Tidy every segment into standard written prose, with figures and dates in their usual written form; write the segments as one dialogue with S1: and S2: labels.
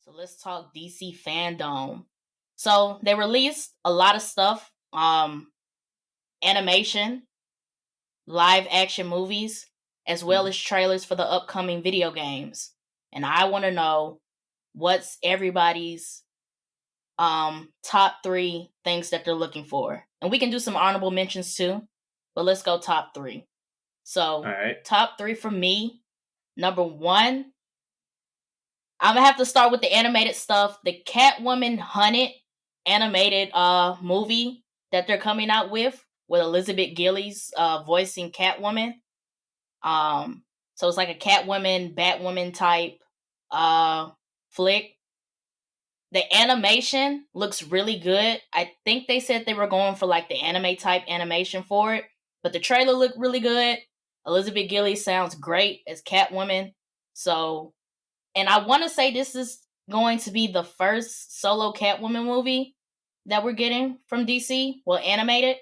S1: So let's talk DC Fandome. So they released a lot of stuff, animation, live action movies, as well as trailers for the upcoming video games. And I want to know what's everybody's top 3 things that they're looking for. And we can do some honorable mentions too, but let's go top 3. So,
S2: All right.
S1: top 3 for me. Number 1, I'm gonna have to start with the animated stuff. The Catwoman Hunted animated movie that they're coming out with Elizabeth Gillies voicing Catwoman. So it's like a Catwoman, Batwoman type flick. The animation looks really good. I think they said they were going for like the anime type animation for it, but the trailer looked really good. Elizabeth Gillies sounds great as Catwoman. So, and I want to say this is going to be the first solo Catwoman movie that we're getting from DC. Well, animated.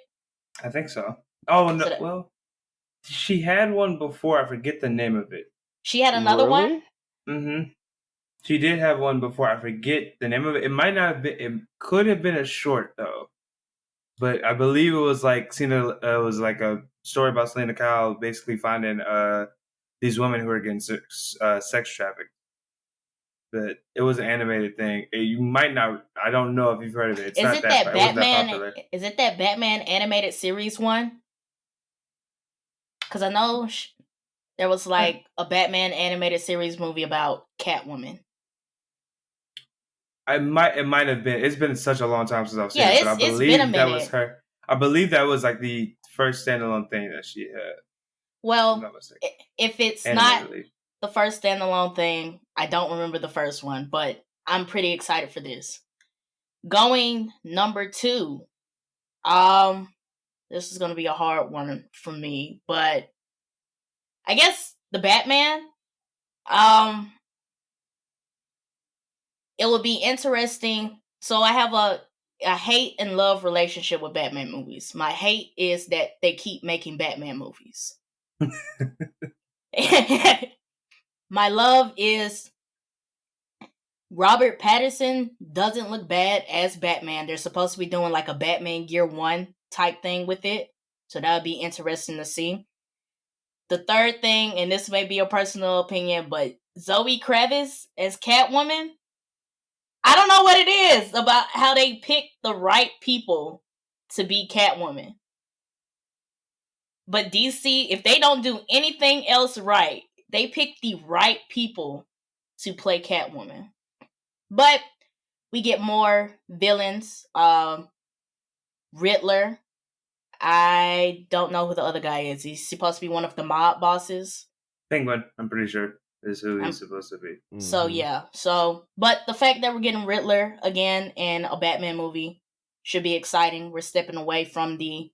S2: I think so. Oh, no. Well, she had one before. I forget the name of it.
S1: She had another one?
S2: Mm-hmm. She did have one before. I forget the name of it. It might not have been. It could have been a short though, but I believe it was like it was like a story about Selena Kyle basically finding these women who are getting sex trafficked. But it was an animated thing. You might not. I don't know if you've heard of it. It's not that popular.
S1: Is it that Batman animated series one? Because I know there was like a Batman animated series movie about Catwoman.
S2: It might have been. It's been such a long time since I've seen it, but I believe that was her. I believe that was like the first standalone thing that she had.
S1: Well, if it's not the first standalone thing, I don't remember the first one, but I'm pretty excited for this. Going number 2, this is gonna be a hard one for me, but I guess the Batman. It would be interesting. So I have a hate and love relationship with Batman movies. My hate is that they keep making Batman movies. My love is Robert Pattinson doesn't look bad as Batman. They're supposed to be doing like a Batman Year 1 type thing with it. So that would be interesting to see. The third thing, and this may be a personal opinion, but Zoe Kravitz as Catwoman, I don't know what it is about how they pick the right people to be Catwoman. But DC, if they don't do anything else right, they pick the right people to play Catwoman. But we get more villains. Riddler. I don't know who the other guy is. He's supposed to be one of the mob bosses.
S2: Penguin, I'm pretty sure, is who he's supposed to be.
S1: Mm-hmm. So, yeah. But the fact that we're getting Riddler again in a Batman movie should be exciting. We're stepping away from the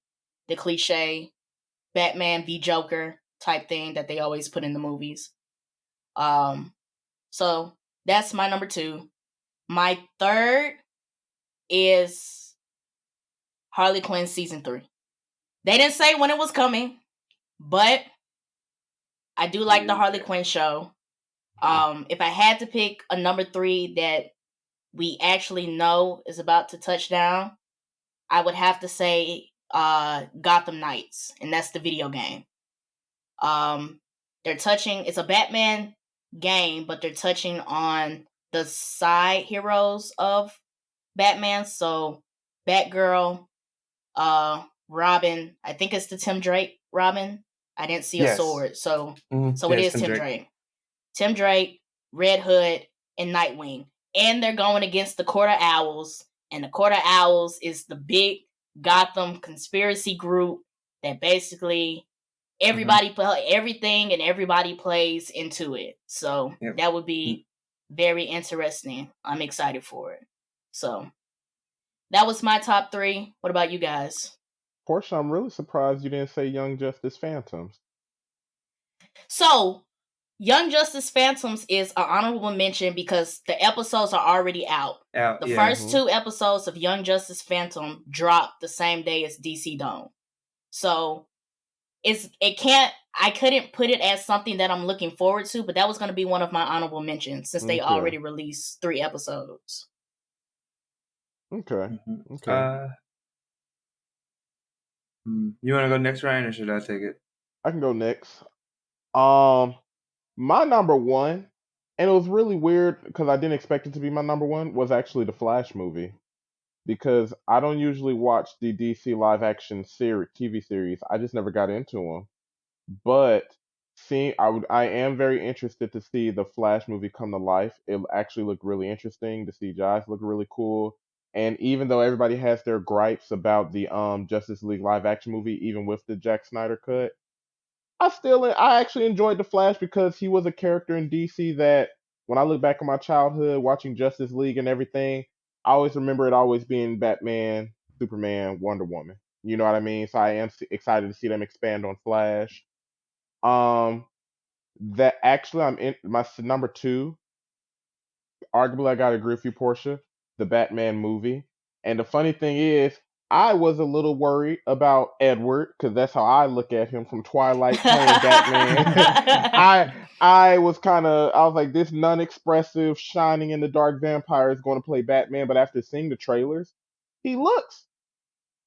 S1: cliche Batman v Joker type thing that they always put in the movies. So that's my number 2. My third is Harley Quinn season 3. They didn't say when it was coming, but I do like the Harley Quinn show. If I had to pick a number 3 that we actually know is about to touch down, I would have to say Gotham Knights, and that's the video game. It's a Batman game, but they're touching on the side heroes of Batman. So Batgirl, Robin, I think it's the Tim Drake Robin. I didn't see a sword, so it is Tim Drake. Tim Drake, Red Hood, and Nightwing. And they're going against the Court of Owls. And the Court of Owls is the big Gotham conspiracy group that basically everybody everything and everybody plays into it. So that would be very interesting. I'm excited for it. So that was my top 3. What about you guys?
S3: Portia, I'm really surprised you didn't say Young Justice Phantoms.
S1: So Young Justice Phantoms is an honorable mention because the episodes are already out. The first 2 episodes of Young Justice Phantom dropped the same day as DC Dome. So I couldn't put it as something that I'm looking forward to, but that was going to be one of my honorable mentions since they already released 3 episodes.
S3: Okay.
S2: Mm-hmm.
S3: Okay.
S2: You want to go next, Ryan, or should I take it?
S3: I can go next. My number one, and it was really weird because I didn't expect it to be my number one, was actually the Flash movie. Because I don't usually watch the DC live action TV series. I just never got into them. But I am very interested to see the Flash movie come to life. It actually looked really interesting. The CGIs look really cool. And even though everybody has their gripes about the Justice League live action movie, even with the Zack Snyder cut, I actually enjoyed the Flash because he was a character in DC that when I look back on my childhood watching Justice League and everything, I always remember it always being Batman, Superman, Wonder Woman. You know what I mean? So I am excited to see them expand on Flash. Um, that actually I'm in my number two. Arguably, I gotta agree with you, Portia. The Batman movie. And the funny thing is, I was a little worried about Edward because that's how I look at him from Twilight playing Batman. I was like, this non-expressive, shining in the dark vampire is going to play Batman. But after seeing the trailers, he looks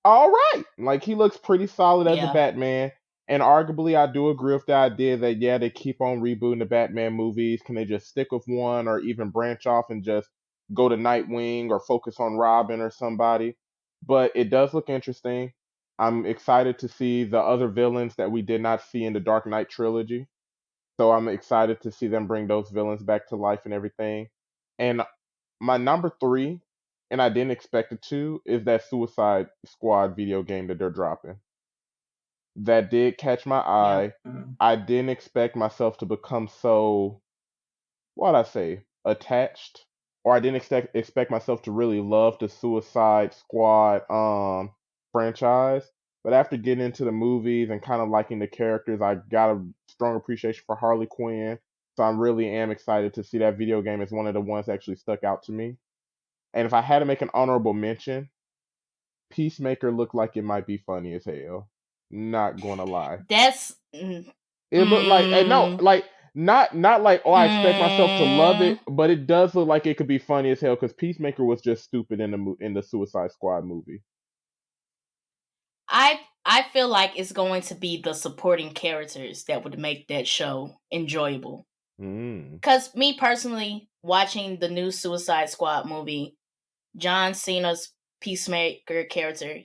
S3: all right. Like he looks pretty solid as a
S1: Yeah.
S3: Batman. And arguably, I do agree with the idea that yeah, they keep on rebooting the Batman movies. Can they just stick with one, or even branch off and just go to Nightwing or focus on Robin or somebody? But it does look interesting. I'm excited to see the other villains that we did not see in the Dark Knight trilogy. So I'm excited to see them bring those villains back to life and everything. And my number three, and I didn't expect it to, is that Suicide Squad video game that they're dropping. That did catch my
S1: Yeah.
S3: eye. I didn't expect myself to become so, what I say, attached, or I didn't expect myself to really love the Suicide Squad franchise. But after getting into the movies and kind of liking the characters, I got a strong appreciation for Harley Quinn. So I really am excited to see that video game as one of the ones that actually stuck out to me. And if I had to make an honorable mention, Peacemaker looked like it might be funny as hell. Not gonna lie.
S1: That's
S3: It looked like no, like not like oh I expect myself to love it, but it does look like it could be funny as hell because Peacemaker was just stupid in the Suicide Squad movie.
S1: I feel like it's going to be the supporting characters that would make that show enjoyable. Because me personally, watching the new Suicide Squad movie, John Cena's Peacemaker character,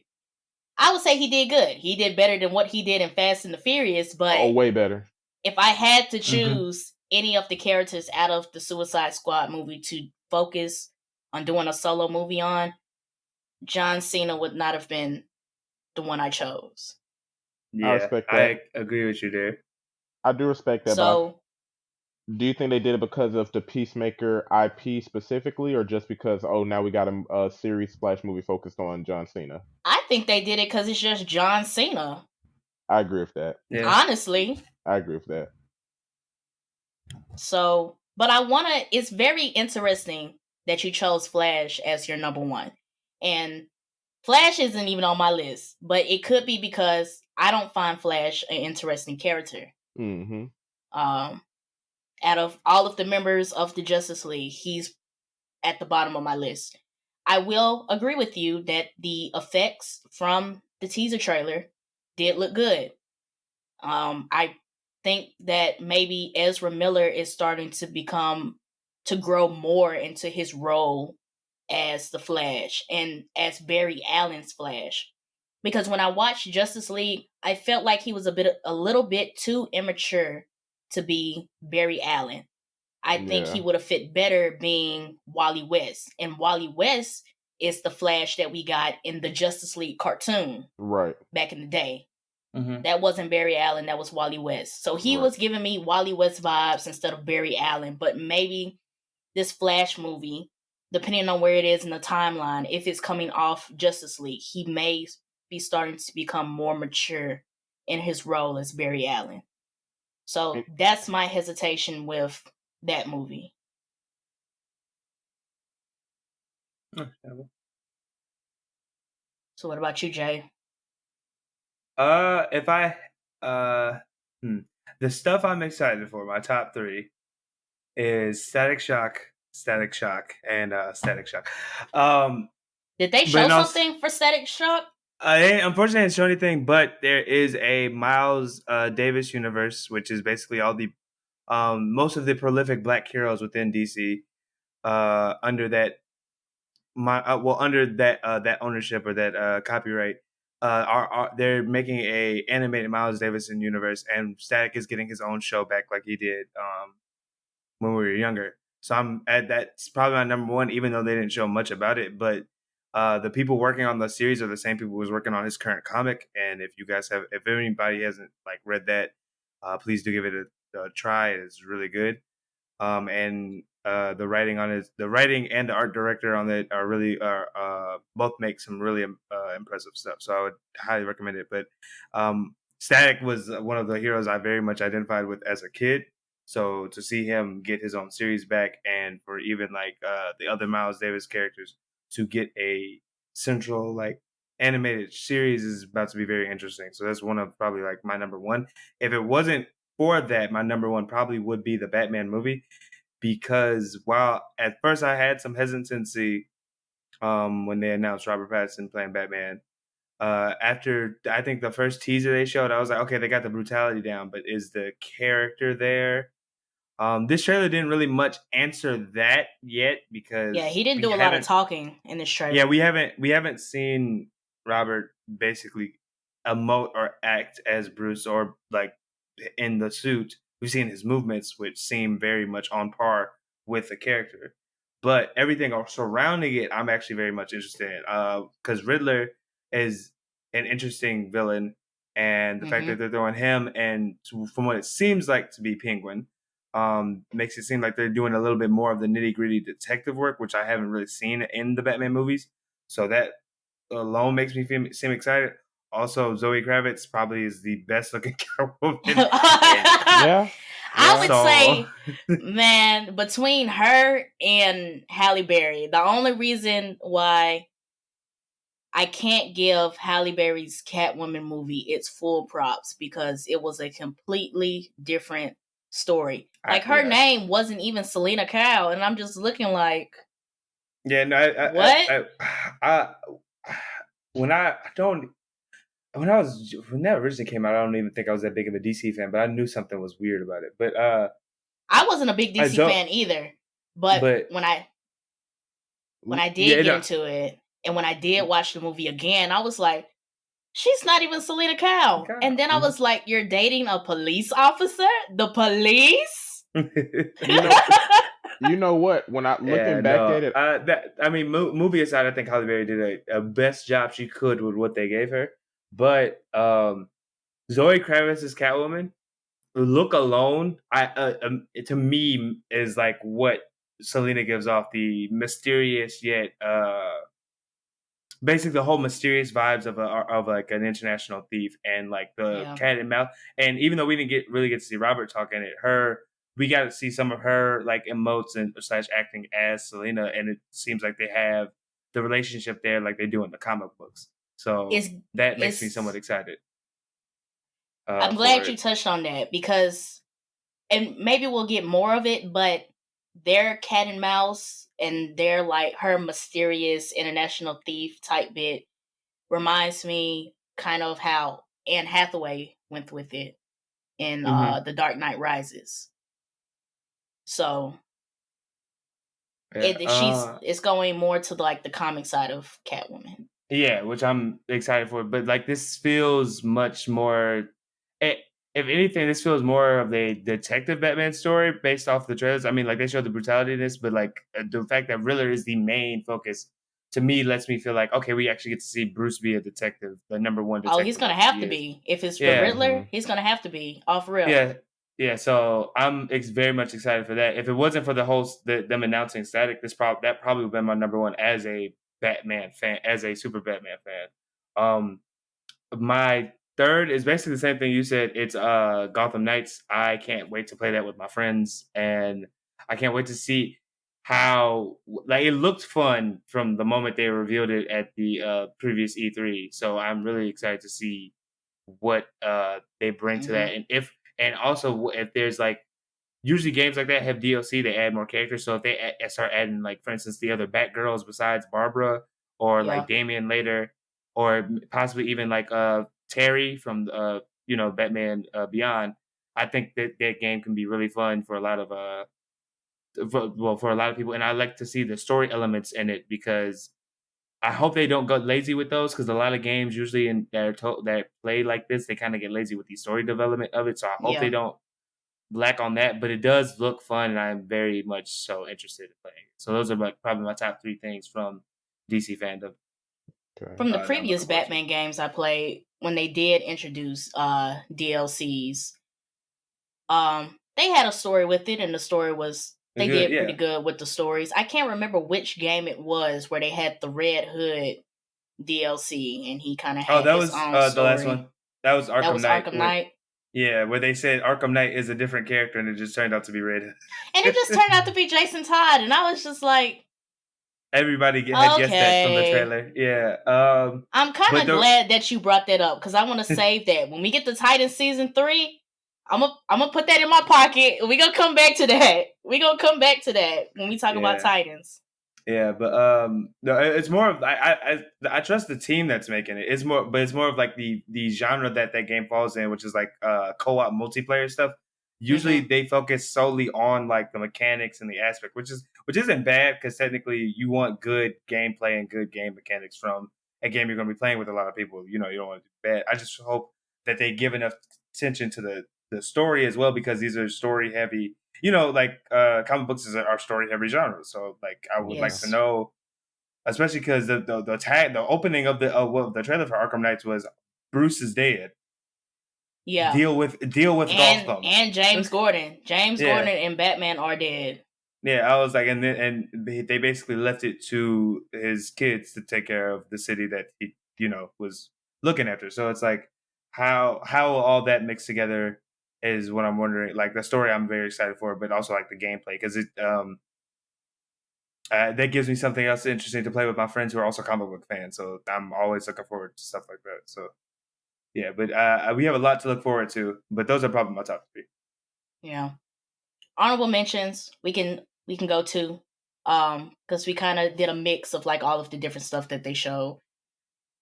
S1: I would say he did good. He did better than what he did in Fast and the Furious, but
S3: way better.
S1: If I had to choose any of the characters out of the Suicide Squad movie to focus on doing a solo movie on, John Cena would not have been the one I chose.
S2: Yeah,
S3: I respect that.
S2: I agree with you there.
S3: I do respect that.
S1: So,
S3: do you think they did it because of the Peacemaker IP specifically, or just because now we got a series / movie focused on John Cena?
S1: I think they did it because it's just John Cena.
S3: I agree with that.
S2: Yeah.
S1: Honestly.
S3: I agree with that.
S1: So, but it's very interesting that you chose Flash as your number one. And Flash isn't even on my list, but it could be because I don't find Flash an interesting character.
S3: Mm-hmm.
S1: Out of all of the members of the Justice League, he's at the bottom of my list. I will agree with you that the effects from the teaser trailer did look good. I think that maybe Ezra Miller is starting to grow more into his role as the Flash and as Barry Allen's Flash. Because when I watched Justice League, I felt like he was a little bit too immature to be Barry Allen. I think he would have fit better being Wally West. And Wally West is the Flash that we got in the Justice League cartoon.
S3: Right.
S1: Back in the day. That wasn't Barry Allen, that was Wally West. So he was giving me Wally West vibes instead of Barry Allen. But maybe this Flash movie, depending on where it is in the timeline, if it's coming off Justice League, he may be starting to become more mature in his role as Barry Allen. So that's my hesitation with that movie. So what about you, Jay?
S2: If I The stuff I'm excited for, my top 3 is Static Shock, and Static Shock.
S1: Did they show something for Static Shock?
S2: Unfortunately, I didn't show anything, but there is a Miles Davis universe, which is basically all the most of the prolific Black heroes within DC under that under that ownership or that copyright. They're making a animated Miles Davis universe, and Static is getting his own show back like he did when we were younger. So that's probably my number 1, even though they didn't show much about it. But the people working on the series are the same people who was working on his current comic. And if anybody hasn't like read that, please do give it a try. It's really good. And the writing and the art director on it are really both make some really impressive stuff. So I would highly recommend it. But Static was one of the heroes I very much identified with as a kid. So to see him get his own series back, and for even like the other Miles Davis characters to get a central like animated series is about to be very interesting. So that's one of probably like my number 1. If it wasn't for that, my number 1 probably would be the Batman movie, because while at first I had some hesitancy when they announced Robert Pattinson playing Batman, after I think the first teaser they showed, I was like, okay, they got the brutality down, but is the character there? This trailer didn't really much answer that yet, because
S1: he didn't do a lot of talking in this trailer.
S2: Yeah, we haven't seen Robert basically emote or act as Bruce or like in the suit. We've seen his movements, which seem very much on par with the character. But everything surrounding it, I'm actually very much interested in. Because Riddler is an interesting villain, and the fact that they're throwing him and from what it seems like to be Penguin, makes it seem like they're doing a little bit more of the nitty gritty detective work, which I haven't really seen in the Batman movies. So that alone makes me seem excited. Also, Zoe Kravitz probably is the best looking Catwoman.
S3: Yeah.
S1: I would say, man, between her and Halle Berry, the only reason why I can't give Halle Berry's Catwoman movie its full props, because it was a completely different story. Like, her name wasn't even Selena Kyle, and I'm just looking like,
S2: yeah, no, what? When that originally came out, I don't even think I was that big of a DC fan, but I knew something was weird about it. But
S1: I wasn't a big DC fan either. But when I did get into it, and when I did watch the movie again, I was like, she's not even Selena Kyle. And then I was like, you're dating a police officer? The police?
S3: You know what? When I looking back at it,
S2: movie aside, I think Halle Berry did a best job she could with what they gave her. But Zoe Kravitz's Catwoman, look alone, to me is like what Selena gives off, the mysterious yet basically the whole mysterious vibes of like an international thief, and like the cat and mouse. And even though we didn't really get to see Robert talking it, we got to see some of her like emotes and / acting as Selena, and it seems like they have the relationship there like they do in the comic books. So that makes me somewhat excited.
S1: I'm glad you touched on that, because, and maybe we'll get more of it, but their cat and mouse and their like her mysterious international thief type bit reminds me kind of how Anne Hathaway went with it in The Dark Knight Rises. So it's going more to like the comic side of Catwoman.
S2: Yeah, which I'm excited for. But like this feels much more. If anything, this feels more of a detective Batman story based off the trailers. I mean, like they showed the brutality in this, but like the fact that Riddler is the main focus, to me, lets me feel like, okay, we actually get to see Bruce be a detective, the number 1 detective.
S1: Oh, he's gonna have to be. If it's the Riddler, he's gonna have to be off real.
S2: Yeah. So I'm very much excited for that. If it wasn't for them announcing Static, that probably would have been my number 1 as a Batman fan, as a super Batman fan. My third is basically the same thing you said. It's Gotham Knights. I can't wait to play that with my friends, and I can't wait to see how, like, it looked fun from the moment they revealed it at the previous E3. So I'm really excited to see what they bring to that, and also if there's like usually games like that have DLC, they add more characters. So if they start adding, like, for instance, the other Batgirls besides Barbara, or
S1: Yeah.
S2: like Damian later, or possibly even like Terry from Batman Beyond, I think that game can be really fun for a lot of for a lot of people. And I like to see the story elements in it, because I hope they don't go lazy with those, because a lot of games usually that play like this, they kind of get lazy with the story development of it. So I hope they
S1: Yeah.
S2: don't lack on that, but it does look fun, and I'm very much so interested in playing it. So those are like probably my top 3 things from DC Fandom.
S3: Okay.
S1: From the
S2: that I'm
S1: previous
S2: looking forward to.
S1: Batman games I played, when they did introduce DLCs, they had a story with it, and the story was they
S2: Good,
S1: did pretty
S2: yeah.
S1: good with the stories. I can't remember which game it was where they had the Red Hood DLC, and he kind of
S2: Oh,
S1: had
S2: that
S1: his
S2: was
S1: own
S2: the
S1: story.
S2: last one. That was
S1: That
S2: Arkham
S1: was
S2: Knight.
S1: Arkham Knight.
S2: Yeah, where they said Arkham Knight is a different character, and it just turned out to be Red Hood.
S1: And it just turned out to be Jason Todd, and I was just like,
S2: Everybody had guessed that from the
S1: okay.
S2: trailer. Yeah.
S1: I'm kind of glad that you brought that up, because I want to save that. When we get to Titans season 3, I'm gonna put that in my pocket. We're gonna come back to that. We're gonna come back to that when we talk about Titans.
S2: Yeah, but no, it's more of I trust the team that's making it. It's more of like the genre that game falls in, which is like co-op multiplayer stuff. Usually they focus solely on like the mechanics and the aspect, which isn't bad, because technically you want good gameplay and good game mechanics from a game you're going to be playing with a lot of people. You don't want to do bad. I just hope that they give enough attention to the story as well, because these are story heavy. Like comic books are story heavy genre. So like I would like to know, especially because the opening of the trailer for Arkham Knights was Bruce is dead.
S1: Yeah.
S2: Deal with Gotham.
S1: And James Gordon. Gordon and Batman are dead.
S2: Yeah, I was like, and they basically left it to his kids to take care of the city that he was looking after. So it's like how all that mixed together is what I'm wondering. Like the story, I'm very excited for, but also like the gameplay, because it that gives me something else interesting to play with my friends who are also comic book fans. So I'm always looking forward to stuff like that. So yeah, but we have a lot to look forward to. But those are probably my top 3.
S1: Yeah, honorable mentions we can go to, because we kind of did a mix of like all of the different stuff that they showed.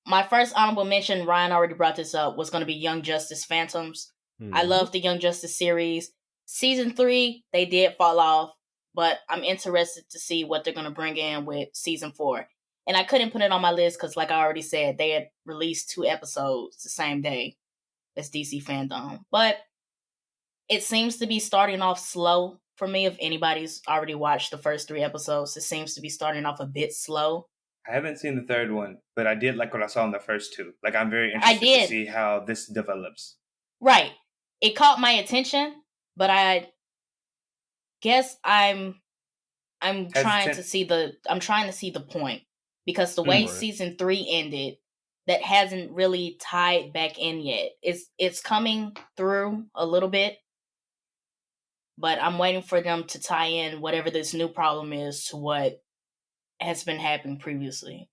S1: My first honorable mention, Ryan already brought this up, was going to be Young Justice Phantoms. I love the Young Justice series. Season 3, they did fall off, but I'm interested to see what they're going to bring in with season 4. And I couldn't put it on my list because, like I already said, they had released 2 episodes the same day as DC Fandome. But it seems to be starting off slow for me. If anybody's already watched the first 3 episodes, it seems to be starting off a bit slow.
S2: I haven't seen the third one, but I did like what I saw in the first 2. Like, I'm very interested to see how this develops.
S1: Right. It caught my attention, but I guess I'm trying to see the point, because the way season 3 ended, that hasn't really tied back in yet. It's coming through a little bit, but I'm waiting for them to tie in whatever this new problem is to what has been happening previously.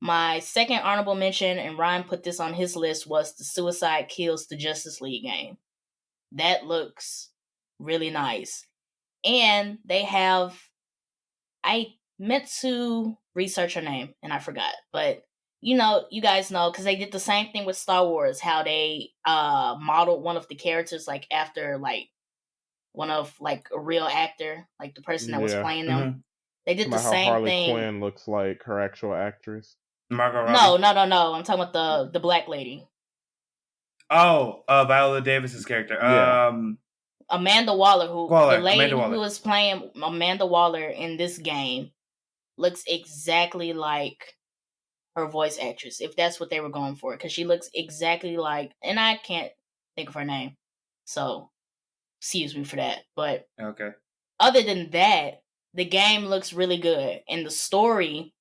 S1: My second honorable mention, and Ryan put this on his list, was the Suicide Kills the Justice League game. That looks really nice. And they have, I meant to research her name and I forgot, but you guys know, because they did the same thing with Star Wars, how they modeled one of the characters like after like one of like a real actor, like the person that was playing them. They did the same
S3: Harley
S1: thing.
S3: Quinn looks like her actual actress.
S2: Margot Robbie?
S1: No. I'm talking about the black lady.
S2: Oh, Viola Davis's character.
S3: Yeah.
S1: Amanda Waller, the lady who was playing Amanda Waller in this game, looks exactly like her voice actress, if that's what they were going for, because she looks exactly like, and I can't think of her name, so excuse me for that. But
S2: okay.
S1: Other than that, the game looks really good, and the story,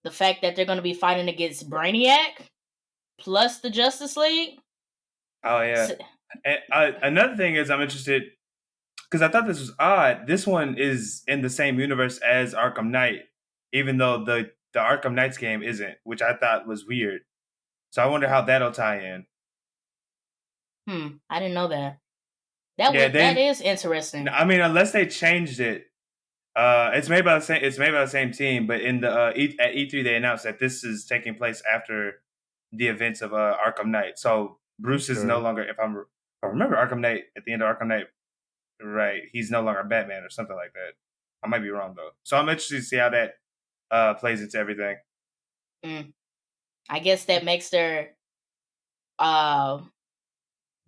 S1: the fact that they're going to be fighting against Brainiac plus the Justice League.
S2: Oh yeah. And another thing is, I'm interested because I thought this was odd. This one is in the same universe as Arkham Knight, even though the Arkham Knights game isn't, which I thought was weird. So I wonder how that'll tie in.
S1: I didn't know that.
S2: Yeah,
S1: That is interesting.
S2: I mean, unless they changed it, it's made by the same. It's made by the same team, but in the at E3 they announced that this is taking place after the events of Arkham Knight. So Bruce is no
S3: Okay.
S2: longer. If I remember Arkham Knight at the end of Arkham Knight, right? He's no longer Batman or something like that. I might be wrong though. So I'm interested to see how that plays into everything.
S1: I guess that makes their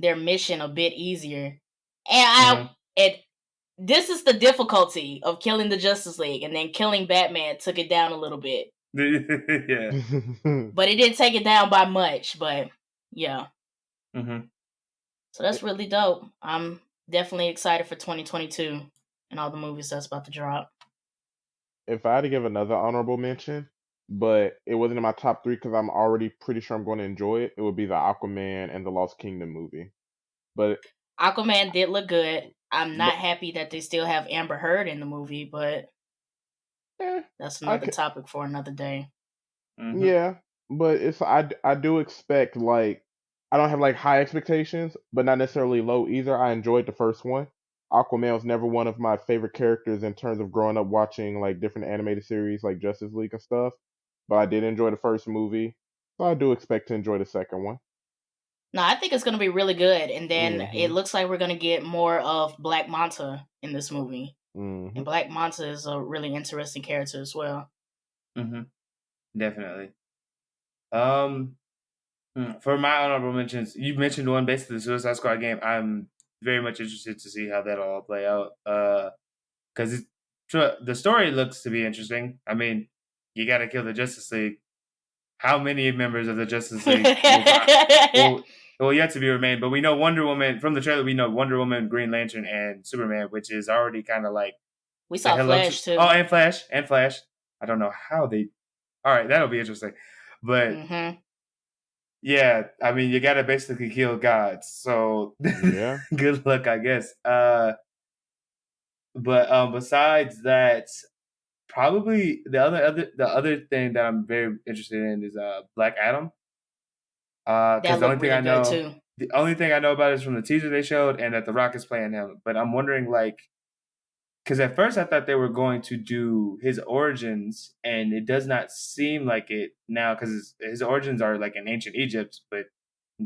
S1: mission a bit easier. And this is the difficulty of killing the Justice League, and then killing Batman took it down a little bit.
S2: Yeah.
S1: But it didn't take it down by much, but yeah.
S2: Mm-hmm.
S1: So that's really dope. I'm definitely excited for 2022 and all the movies that's about to drop.
S3: If I had to give another honorable mention, but it wasn't in my top 3 because I'm already pretty sure I'm going to enjoy it, it would be the Aquaman and the Lost Kingdom movie. But
S1: Aquaman did look good. I'm not happy that they still have Amber Heard in the movie, but that's another topic for another day.
S2: Mm-hmm.
S3: Yeah, but it's I do expect, like, I don't have like high expectations, but not necessarily low either. I enjoyed the first one. Aquaman was never one of my favorite characters in terms of growing up watching like different animated series like Justice League and stuff. But I did enjoy the first movie, so I do expect to enjoy the second one.
S1: No, I think it's going to be really good. And then it looks like we're going to get more of Black Manta in this movie. And Black Manta is a really interesting character as well.
S2: Definitely. For my honorable mentions, you mentioned one, basically the Suicide Squad game. I'm very much interested to see how that'll all play out. Because the story looks to be interesting. I mean, you got to kill the Justice League. How many members of the Justice League will yet to be remained? But we know Wonder Woman from the trailer. We know Wonder Woman, Green Lantern, and Superman, which is already kind of like
S1: we saw Flash too.
S2: Oh, and Flash. I don't know how they. All right, that'll be interesting. But yeah, I mean, you got to basically kill gods. So
S3: Yeah.
S2: good luck, I guess. But besides that, probably the other thing that I'm very interested in is Black Adam. Because the only thing I know about it is from the teaser they showed, and that The Rock is playing him. But I'm wondering, like, because at first I thought they were going to do his origins, and it does not seem like it now, because his origins are like in ancient Egypt, but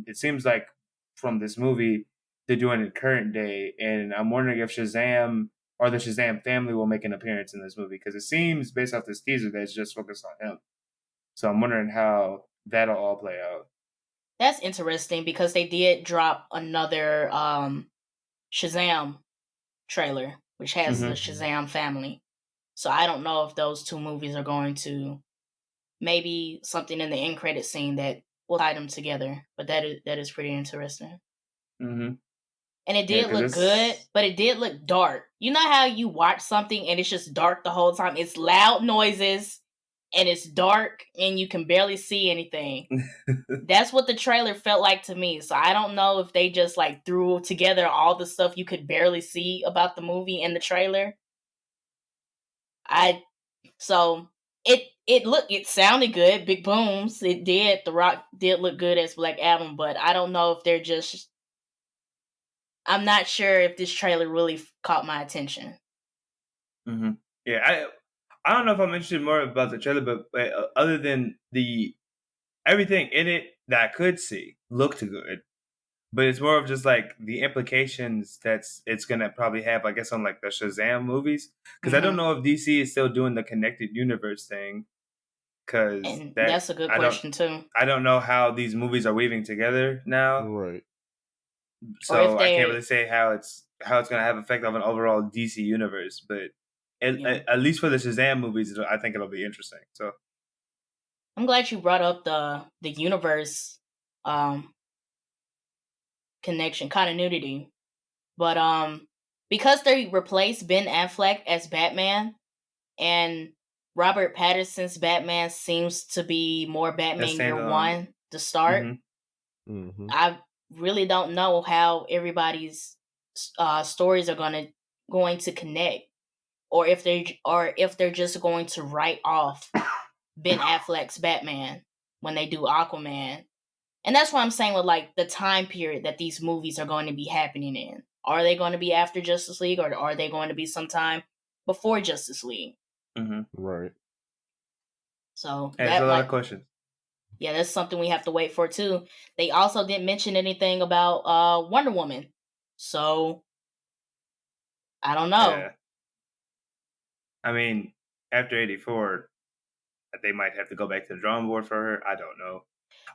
S2: it seems like from this movie they're doing it current day, and I'm wondering if Shazam or the Shazam family will make an appearance in this movie, because it seems based off this teaser that it's just focused on him. So I'm wondering how that'll all play out.
S1: That's interesting because they did drop another Shazam trailer, which has the Shazam family. So I don't know if those two movies are going to maybe something in the end credit scene that will tie them together. But that is pretty interesting. And it did look good, but it did look dark. You know how you watch something and it's just dark the whole time? It's loud noises and it's dark and you can barely see anything. That's what the trailer felt like to me. So I don't know if they just like threw together all the stuff you could barely see about the movie in the trailer. It sounded good, big booms. It did. The Rock did look good as Black Adam, but I don't know if they're just. I'm not sure if this trailer really caught my attention.
S2: Yeah, I don't know if I'm interested more about the trailer, but other than everything in it that I could see looked good, but it's more of just like the implications that it's gonna probably have, I guess, on like the Shazam movies, because I don't know if DC is still doing the connected universe thing. Because
S1: that's a good question too.
S2: I don't know how these movies are weaving together now,
S3: right?
S2: So I can't really say how it's gonna have effect on an overall DC universe, but at least for the Shazam movies, I think it'll be interesting. So
S1: I'm glad you brought up the universe connection continuity, but because they replaced Ben Affleck as Batman and Robert Pattinson's Batman seems to be more Batman Year One to start. I really don't know how everybody's stories are going to connect, or if they're just going to write off Ben Affleck's Batman when they do Aquaman, And that's what I'm saying with like the time period that these movies are going to be happening in. Are they going to be after Justice League, or are they going to be sometime before Justice League?
S2: Mm-hmm.
S3: Right.
S1: So
S2: There's a lot of questions.
S1: Yeah, that's something we have to wait for too. They also didn't mention anything about Wonder Woman. So I don't know.
S2: Yeah. I mean, after 84, they might have to go back to the drawing board for her. I don't know.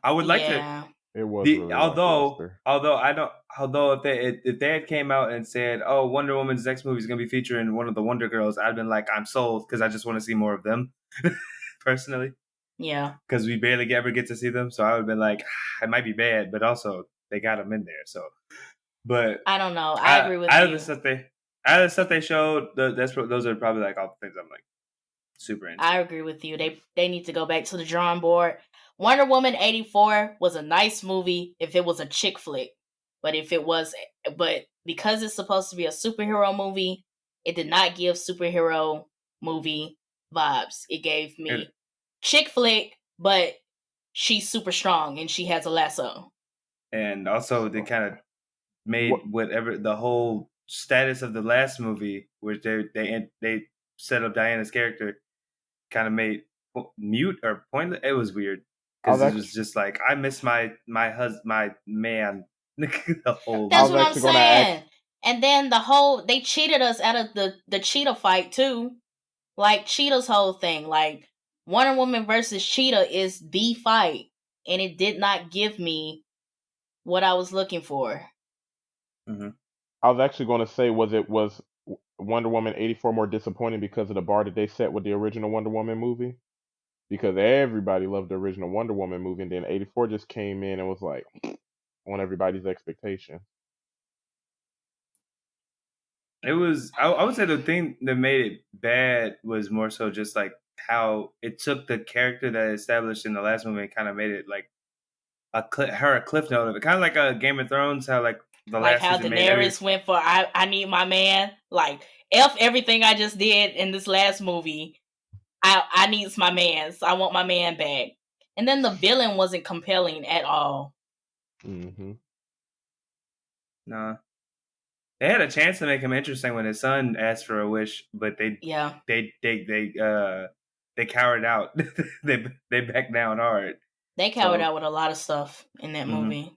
S2: I would like to.
S3: It was really lackluster.
S2: Although if they had came out and said, "Oh, Wonder Woman's next movie is going to be featuring one of the Wonder Girls," I'd been like, "I'm sold," because I just want to see more of them, personally.
S1: Yeah.
S2: Because we barely ever get to see them, so I would have been like, it might be bad, but also they got them in there. So, but
S1: I don't know. I agree with
S2: out
S1: you.
S2: of the stuff they showed, those are probably like all the things I'm like super into.
S1: I agree with you. They need to go back to the drawing board. Wonder Woman 84 was a nice movie if it was a chick flick. But because it's supposed to be a superhero movie, it did not give superhero movie vibes. It gave me chick flick, but she's super strong and she has a lasso.
S2: And also they kind of made whatever the whole status of the last movie, where they set up Diana's character, kind of made mute or pointless. It was weird because it was just like, I miss my man.
S1: That's what I'm saying. And then they cheated us out of the Cheetah fight too. Like Cheetah's whole thing, like Wonder Woman versus Cheetah is the fight, and it did not give me what I was looking for.
S2: Mm-hmm.
S3: I was actually going to say, was Wonder Woman 84 more disappointing because of the bar that they set with the original Wonder Woman movie? Because everybody loved the original Wonder Woman movie, and then 84 just came in and was like on everybody's expectation.
S2: It was, I would say the thing that made it bad was more so just like how it took the character that established in the last movie and kind of made it like a cliff note of it, kind of like a Game of Thrones, how like the last
S1: how Daenerys went for I need my man, like F everything I just did in this last movie. I needs my man, so I want my man back. And then the villain wasn't compelling at all.
S3: Mm-hmm.
S2: No. They had a chance to make him interesting when his son asked for a wish, but they cowered out. they backed down hard.
S1: They cowered out with a lot of stuff in that movie.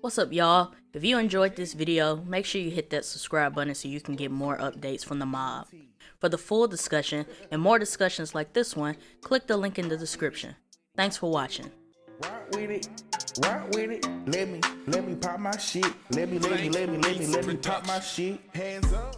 S1: What's up, y'all? If you enjoyed this video, make sure you hit that subscribe button so you can get more updates from the mob. For the full discussion and more discussions like this one, click the link in the description. Thanks for watching.
S4: Rock with it, let me pop my shit. Let me pop my shit. Hands up.